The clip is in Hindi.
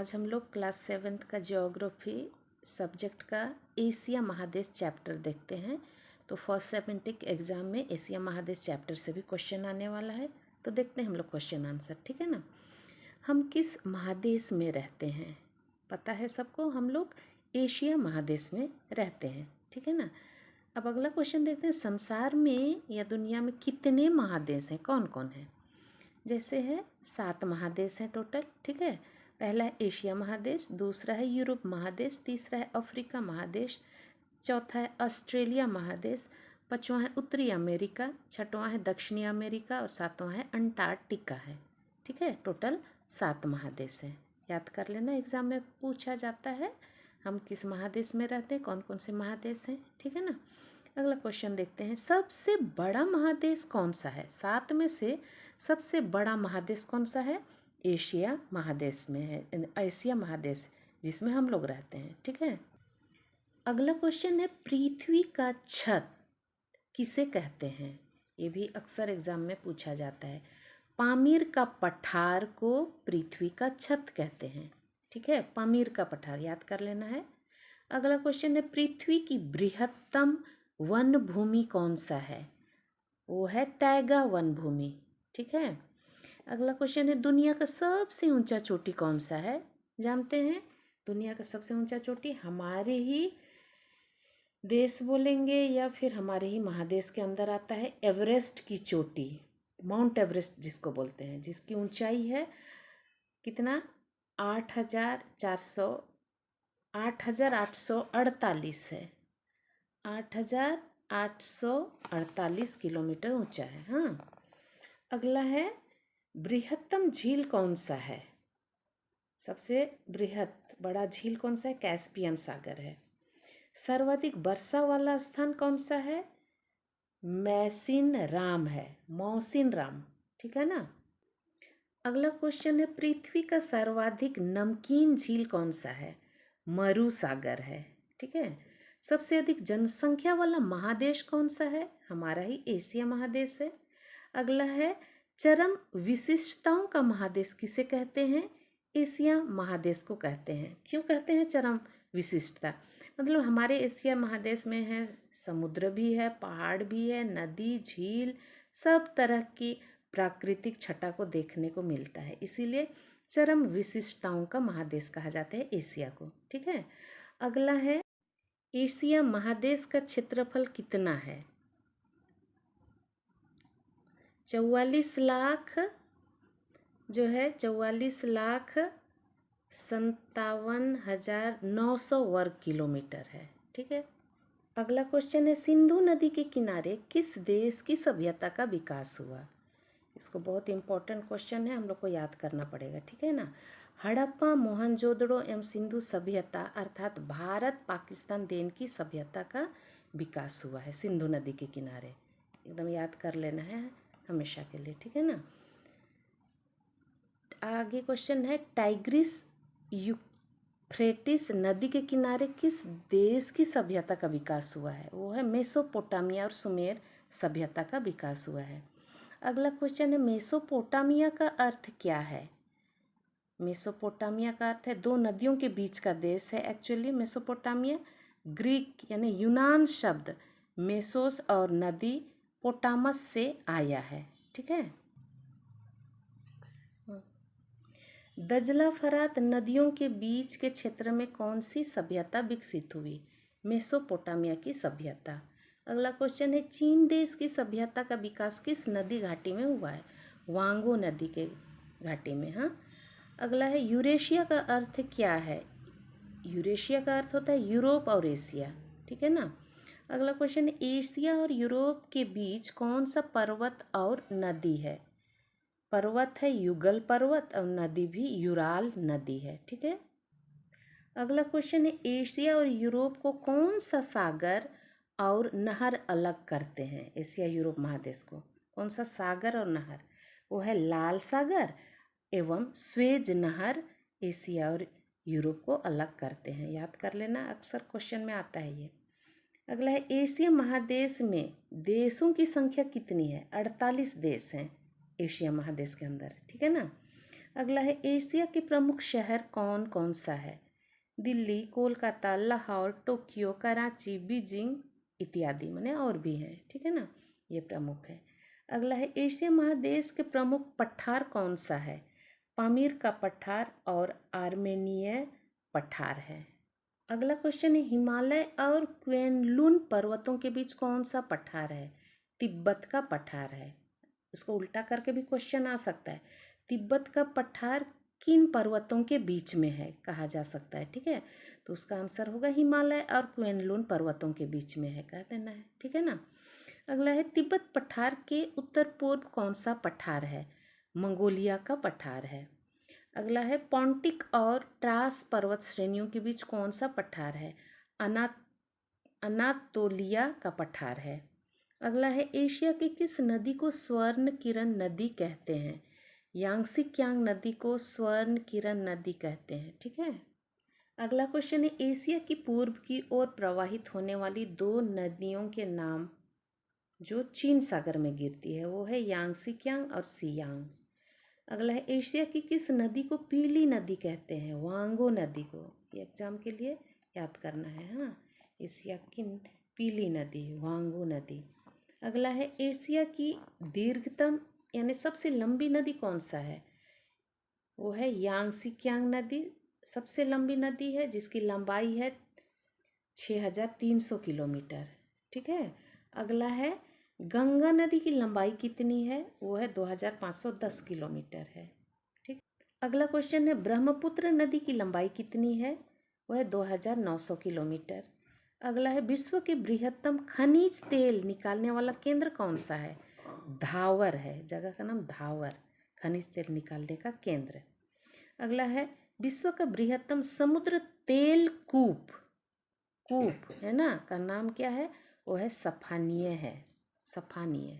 आज हम लोग क्लास 7th का ज्योग्राफी सब्जेक्ट का एशिया महादेश चैप्टर देखते हैं। तो फर्स्ट सेमेंटिक एग्ज़ाम में एशिया महादेश चैप्टर से भी क्वेश्चन आने वाला है। तो देखते हैं हम लोग क्वेश्चन आंसर, ठीक है ना। हम किस महादेश में रहते हैं? पता है सबको, हम लोग एशिया महादेश में रहते हैं, ठीक है ना। अब अगला क्वेश्चन देखते हैं, संसार में या दुनिया में कितने महादेश हैं, कौन कौन है? जैसे है 7 महादेश हैं टोटल, ठीक है। पहला है एशिया महादेश, दूसरा है यूरोप महादेश, तीसरा है अफ्रीका महादेश, चौथा है ऑस्ट्रेलिया महादेश, पाँचवां है उत्तरी अमेरिका, छठवां है दक्षिणी अमेरिका और सातवां है अंटार्कटिका है, ठीक है। टोटल 7 महादेश हैं, याद कर लेना, एग्जाम में पूछा जाता है हम किस महादेश में रहते हैं, कौन कौन से महादेश हैं, ठीक है ना। अगला क्वेश्चन देखते हैं, सबसे बड़ा महादेश कौन सा है? 7 में से सबसे बड़ा महादेश कौन सा है? एशिया महादेश में है, एशिया महादेश जिसमें हम लोग रहते हैं, ठीक है। अगला क्वेश्चन है, पृथ्वी का छत किसे कहते हैं? ये भी अक्सर एग्जाम में पूछा जाता है। पामीर का पठार को पृथ्वी का छत कहते हैं, ठीक है। पामीर का पठार याद कर लेना है। अगला क्वेश्चन है, पृथ्वी की बृहत्तम वन भूमि कौन सा है? वो है तैगा वन भूमि, ठीक है। अगला क्वेश्चन है, दुनिया का सबसे ऊंचा चोटी कौन सा है? जानते हैं दुनिया का सबसे ऊंचा चोटी हमारे ही देश बोलेंगे या फिर हमारे ही महादेश के अंदर आता है, एवरेस्ट की चोटी, माउंट एवरेस्ट जिसको बोलते हैं, जिसकी ऊंचाई है कितना? 8,848 है, 8,848 किलोमीटर ऊंचा है। हाँ, अगला है, बृहत्तम झील कौन सा है? सबसे बृहत बड़ा झील कौन सा है? कैस्पियन सागर है। सर्वाधिक वर्षा वाला स्थान कौन सा है? मौसिनराम है, मौसिनराम, ठीक है ना। अगला क्वेश्चन है, पृथ्वी का सर्वाधिक नमकीन झील कौन सा है? मरु सागर है, ठीक है। सबसे अधिक जनसंख्या वाला महादेश कौन सा है? हमारा ही एशिया महादेश है। अगला है, चरम विशिष्टताओं का महादेश किसे कहते हैं? एशिया महादेश को कहते हैं। क्यों कहते हैं चरम विशिष्टता? मतलब हमारे एशिया महादेश में है, समुद्र भी है, पहाड़ भी है, नदी, झील, सब तरह की प्राकृतिक छटा को देखने को मिलता है, इसीलिए चरम विशिष्टताओं का महादेश कहा जाता है एशिया को, ठीक है। अगला है, एशिया महादेश का क्षेत्रफल कितना है? 44,57,900 वर्ग किलोमीटर है, ठीक है। अगला क्वेश्चन है, सिंधु नदी के किनारे किस देश की सभ्यता का विकास हुआ? इसको बहुत इंपॉर्टेंट क्वेश्चन है, हम लोग को याद करना पड़ेगा, ठीक है ना। हड़प्पा, मोहनजोदड़ो एवं सिंधु सभ्यता अर्थात भारत पाकिस्तान देन की सभ्यता का विकास हुआ है सिंधु नदी के किनारे, एकदम याद कर लेना है हमेशा के लिए, ठीक है ना। आगे क्वेश्चन है, टाइग्रिस यूफ्रेटिस नदी के किनारे किस देश की सभ्यता का विकास हुआ है? वो है मेसोपोटामिया और सुमेर सभ्यता का विकास हुआ है। अगला क्वेश्चन है, मेसोपोटामिया का अर्थ क्या है? मेसोपोटामिया का अर्थ है 2 नदियों के बीच का देश है। एक्चुअली मेसोपोटामिया ग्रीक यानी यूनान शब्द मेसोस और नदी पोटामस से आया है, ठीक है। दजला फरात नदियों के बीच के क्षेत्र में कौन सी सभ्यता विकसित हुई? मेसोपोटामिया की सभ्यता। अगला क्वेश्चन है, चीन देश की सभ्यता का विकास किस नदी घाटी में हुआ है? वांगो नदी के घाटी में। हाँ, अगला है, यूरेशिया का अर्थ क्या है? यूरेशिया का अर्थ होता है यूरोप और एशिया, ठीक है ना। अगला क्वेश्चन है, एशिया और यूरोप के बीच कौन सा पर्वत और नदी है? पर्वत है युगल पर्वत और नदी भी यूराल नदी है, ठीक है। अगला क्वेश्चन है, एशिया और यूरोप को कौन सा सागर और नहर अलग करते हैं? एशिया यूरोप महादेश को कौन सा सागर और नहर? वो है लाल सागर एवं स्वेज नहर एशिया और यूरोप को अलग करते हैं, याद कर लेना, अक्सर क्वेश्चन में आता है ये। अगला है, एशिया महादेश में देशों की संख्या कितनी है? 48 देश हैं एशिया महादेश के अंदर, ठीक है ना। अगला है एशिया के प्रमुख शहर कौन कौन सा है? दिल्ली, कोलकाता, लाहौर, टोक्यो, कराची, बीजिंग इत्यादि, माने और भी हैं, ठीक है ना, ये प्रमुख है। अगला है एशिया महादेश के प्रमुख पठार कौन सा है? पामीर का पठार और आर्मेनिय पठार है। अगला क्वेश्चन है हिमालय और क्वेनलुन पर्वतों के बीच कौन सा पठार है? तिब्बत का पठार है। इसको उल्टा करके भी क्वेश्चन आ सकता है, तिब्बत का पठार किन पर्वतों के बीच में है कहा जा सकता है, ठीक है। तो उसका आंसर होगा हिमालय और क्वेनलुन पर्वतों के बीच में है, कह देना है, ठीक है ना। अगला है तिब्बत पठार के उत्तर पूर्व कौन सा पठार है? मंगोलिया का पठार है। अगला है पॉन्टिक और ट्रास पर्वत श्रेणियों के बीच कौन सा पठार है? अना अनातोलिया का पठार है। अगला है एशिया की किस नदी को स्वर्ण किरण नदी कहते हैं? यांगसी क्यांग नदी को स्वर्ण किरण नदी कहते हैं, ठीक है। अगला क्वेश्चन है एशिया की पूर्व की ओर प्रवाहित होने वाली दो नदियों के नाम जो चीन सागर में गिरती है, वो है यांगसी क्यांग और सियांग। अगला है एशिया की किस नदी को पीली नदी कहते हैं? वांगो नदी को, ये एग्जाम के लिए याद करना है। हाँ, एशिया की पीली नदी वांगो नदी। अगला है एशिया की दीर्घतम यानी सबसे लंबी नदी कौन सा है? वो है यांगसी क्यांग नदी, सबसे लंबी नदी है जिसकी लंबाई है 6300 किलोमीटर, ठीक है। अगला है गंगा नदी की लंबाई कितनी है? वो है 2510 किलोमीटर है, ठीक। अगला क्वेश्चन है ब्रह्मपुत्र नदी की लंबाई कितनी है? वो है 2900 किलोमीटर। अगला है विश्व के बृहत्तम खनिज तेल निकालने वाला केंद्र कौन सा है? धावर है, जगह का नाम धावर, खनिज तेल निकालने का केंद्र। अगला है विश्व का बृहत्तम समुद्र तेल कूप है ना, का नाम क्या है? वो है सफानिय है, सफानिय।